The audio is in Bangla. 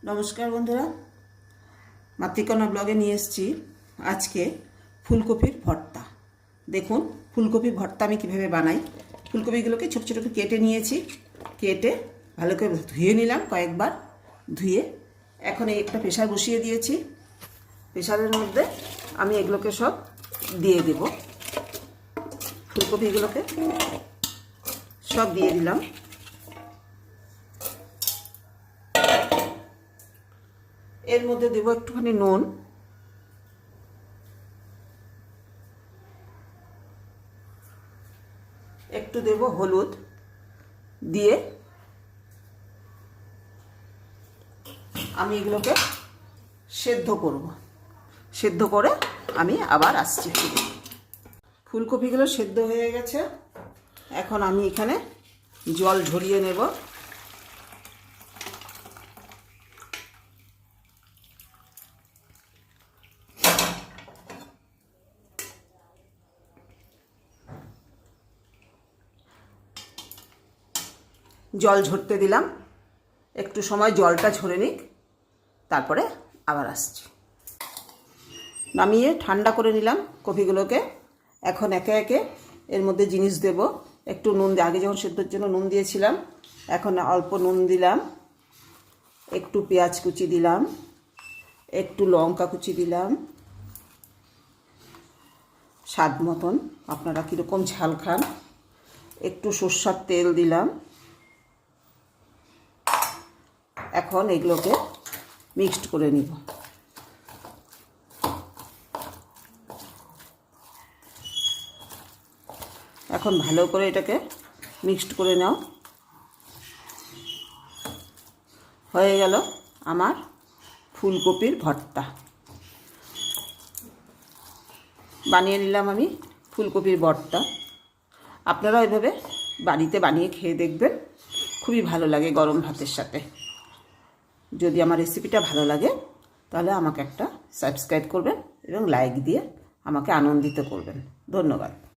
নমস্কার বন্ধুরা, মাতৃকন্যা ব্লগে নিয়ে এসেছি আজকে ফুলকপির ভর্তা। দেখুন ফুলকপির ভর্তা আমি কীভাবে বানাই। ফুলকপিগুলোকে ছোটো ছোটো করে কেটে নিয়েছি, কেটে ভালো করে ধুয়ে নিলাম, কয়েকবার ধুয়ে এখন এই একটা প্রেসার বসিয়ে দিয়েছি। প্রেসারের মধ্যে আমি এগুলোকে সব দিয়ে দেব, ফুলকপিগুলোকে সব দিয়ে দিলাম। এর মধ্যে দেব একটুখানি নুন, একটু দেব হলুদ, দিয়ে আমি এগুলোকে সেদ্ধ করব। সেদ্ধ করে আমি আবার আসছি। ফুলকপিগুলো সেদ্ধ হয়ে গেছে, এখন আমি এখানে জল ঝরিয়ে নেব। জল ঝরতে দিলাম, একটু সময় জলটা ঝরে নিক, তারপরে আবার আসছি। নামিয়ে ঠান্ডা করে নিলাম কপিগুলোকে। এখন একে একে এর মধ্যে জিনিস দেব। একটু নুন, আগে যখন সেদ্ধর জন্য নুন দিয়েছিলাম, এখন অল্প নুন দিলাম, একটু পেঁয়াজ কুচি দিলাম, একটু লঙ্কা কুচি দিলাম, স্বাদ মতন, আপনারা কীরকম ঝাল খান, একটু সর্ষের তেল দিলাম। এখন এগুলোকে মিক্সড করে নিব। এখন ভালো করে এটাকে মিক্সড করে নাও। হয়ে গেল আমার ফুলকপির ভর্তা। বানিয়ে নিলাম আমি ফুলকপির ভর্তা। আপনারাও এভাবে বাড়িতে বানিয়ে খেয়ে দেখবেন, খুবই ভালো লাগে গরম ভাতের সাথে। যদি আমার রেসিপিটা ভালো লাগে তাহলে আমাকে একটা সাবস্ক্রাইব করবেন এবং লাইক দিয়ে আমাকে আনন্দিত করবেন। ধন্যবাদ।